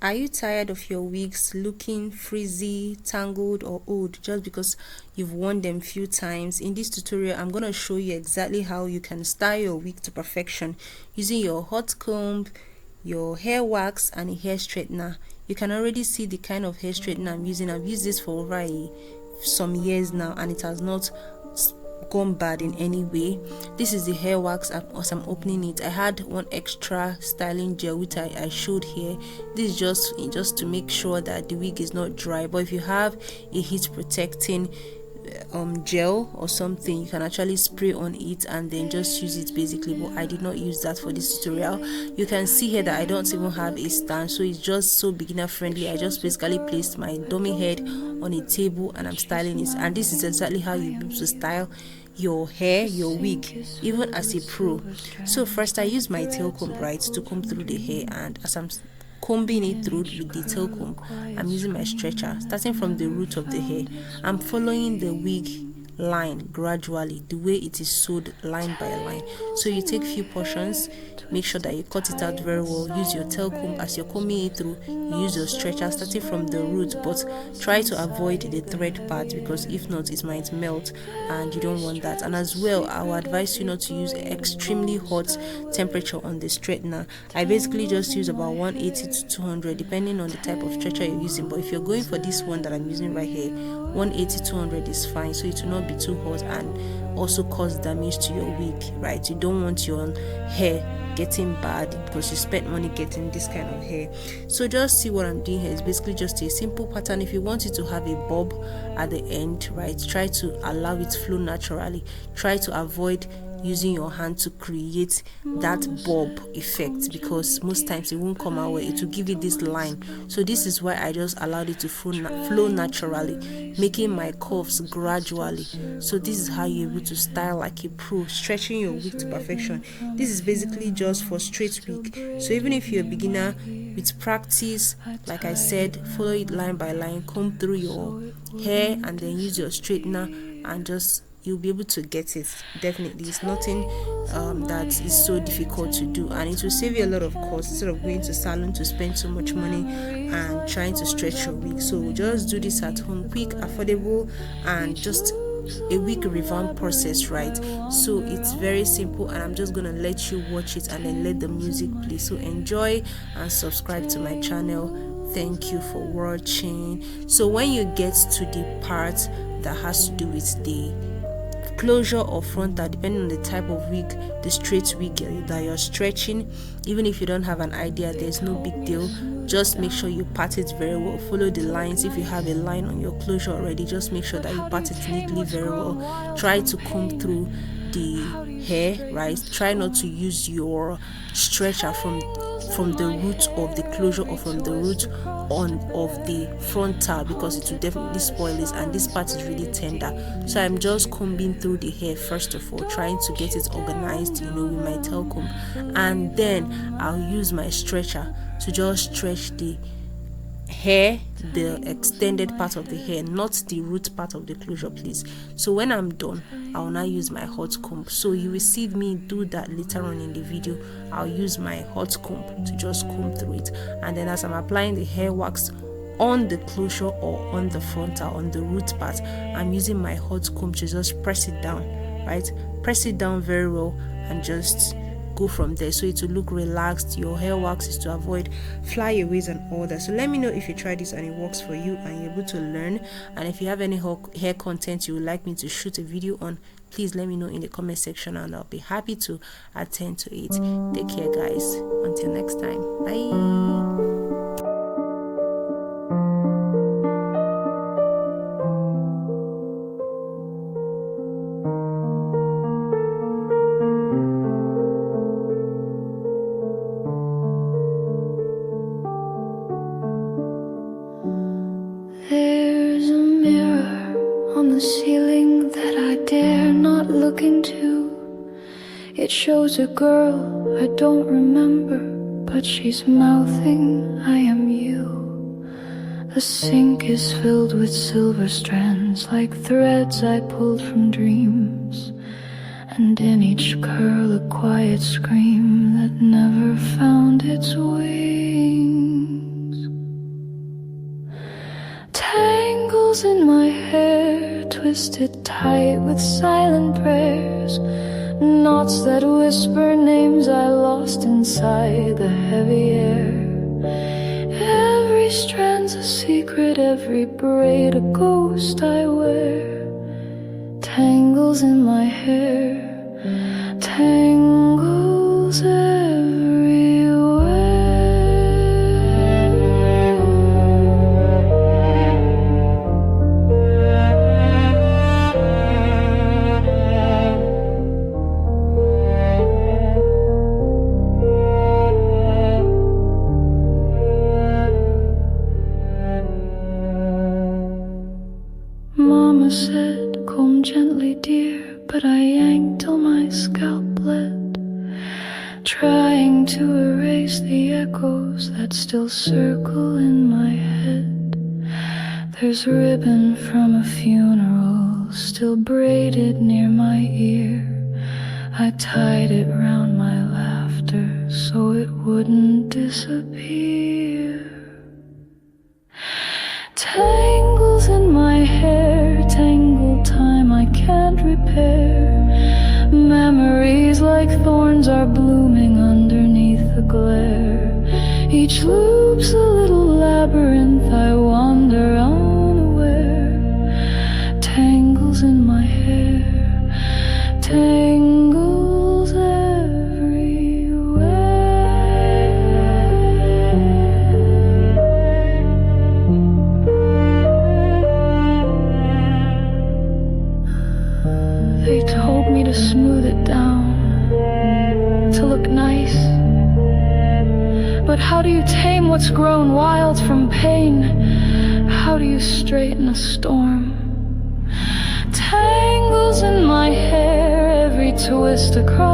Are you tired of your wigs looking frizzy, tangled or old just because you've worn them few times? In this tutorial, I'm going to show you exactly how you can style your wig to perfection using your hot comb, your hair wax and a hair straightener. You can already see the kind of hair straightener I'm using. I've used this for over some years now and it has not gone bad in any way. This is the hair wax. As I'm opening it, I had one extra styling gel which I showed here. This is just to make sure that the wig is not dry, but if you have a heat protecting gel or something, you can actually spray on it and then just use it basically, but I did not use that for this tutorial. You can see here that I don't even have a stand, so it's just so beginner friendly. I just basically placed my dummy head on a table and I'm styling it, and this is exactly how you use to style your hair, your wig, even as a pro. So first I use my tail comb, right, to comb through the hair, and as I'm combing it through with the tail comb, I'm using my stretcher starting from the root of the hair. I'm following the wig line gradually, the way it is sewed line by line. So you take few portions, make sure that you cut it out very well, use your tail comb. As you're combing it through, you use your stretcher starting from the root, but try to avoid the thread part because if not it might melt and you don't want that. And as well, I would advise you not to use extremely hot temperature on the straightener. I basically just use about 180 to 200 depending on the type of stretcher you're using, but if you're going for this one that I'm using right here, 180 to 200 is fine, so it will not be too hot and also cause damage to your wig, right? You don't want your hair getting bad because you spent money getting this kind of hair. So just see what I'm doing here is basically just a simple pattern. If you want it to have a bob at the end, right, try to allow it to flow naturally. Try to avoid using your hand to create that bob effect because most times it won't come out well. It will give you this line. So this is why I just allowed it to flow naturally, making my curves gradually. So this is how you're able to style like a pro, stretching your wig to perfection. This is basically just for straight wig. So even if you're a beginner, with practice, like I said, follow it line by line, comb through your hair and then use your straightener and just you'll be able to get it. Definitely, it's nothing that is so difficult to do, and it will save you a lot of cost instead of going to salon to spend so much money and trying to stretch your wig. So just do this at home, quick, affordable, and just a wig revamp process, right? So it's very simple, and I'm just gonna let you watch it and then let the music play. So enjoy and subscribe to my channel. Thank you for watching. So when you get to the part that has to do with the closure or frontal, depending on the type of wig, the straight wig that you're stretching, even if you don't have an idea, there's no big deal. Just make sure you part it very well, follow the lines. If you have a line on your closure already, just make sure that you part it neatly very well. Try to comb through the hair, right? Try not to use your stretcher from the root of the closure or from the root of the frontal because it will definitely spoil this, and this part is really tender. So I'm just combing through the hair first of all, trying to get it organized, with my tail comb, and then I'll use my stretcher to just stretch the hair, the extended part of the hair, not the root part of the closure, please. So when I'm done, I will now use my hot comb. So you will see me do that later on in the video. I'll use my hot comb to just comb through it, and then as I'm applying the hair wax on the closure or on the frontal, on the root part, I'm using my hot comb to just press it down, right? Press it down very well and just go from there, so it will look relaxed. Your hair wax is to avoid flyaways and all that. So let me know if you try this and it works for you and you're able to learn, and if you have any hair content you would like me to shoot a video on, please let me know in the comment section and I'll be happy to attend to it. Take care guys, until next time, bye. There's a mirror on the ceiling that I dare not look into. It shows a girl I don't remember, but she's mouthing, "I am you." The sink is filled with silver strands, like threads I pulled from dreams, and in each curl a quiet scream that never found its wings. Tangles in my hair, twisted tight with silent prayers, knots that whisper names I lost inside the heavy air. Every strand's a secret, every braid a ghost I wear. Tangles in my hair, tangles everywhere. Mama said, comb gently, dear, but I yanked till my scalp bled, trying to erase the echoes that still circle in my head. There's ribbon from a funeral still braided near my ear. I tied it round my laughter so it wouldn't disappear. Tangles in my hair, tangled time I can't repair. Memories like thorns are blooming underneath the glare. Each loop's a little labyrinth, I wander unaware. Tangles in my hair, tangles everywhere. They told me to smooth it down, to look nice. But how do you tame what's grown wild from pain? How do you straighten a storm? Tangles in my hair, every twist across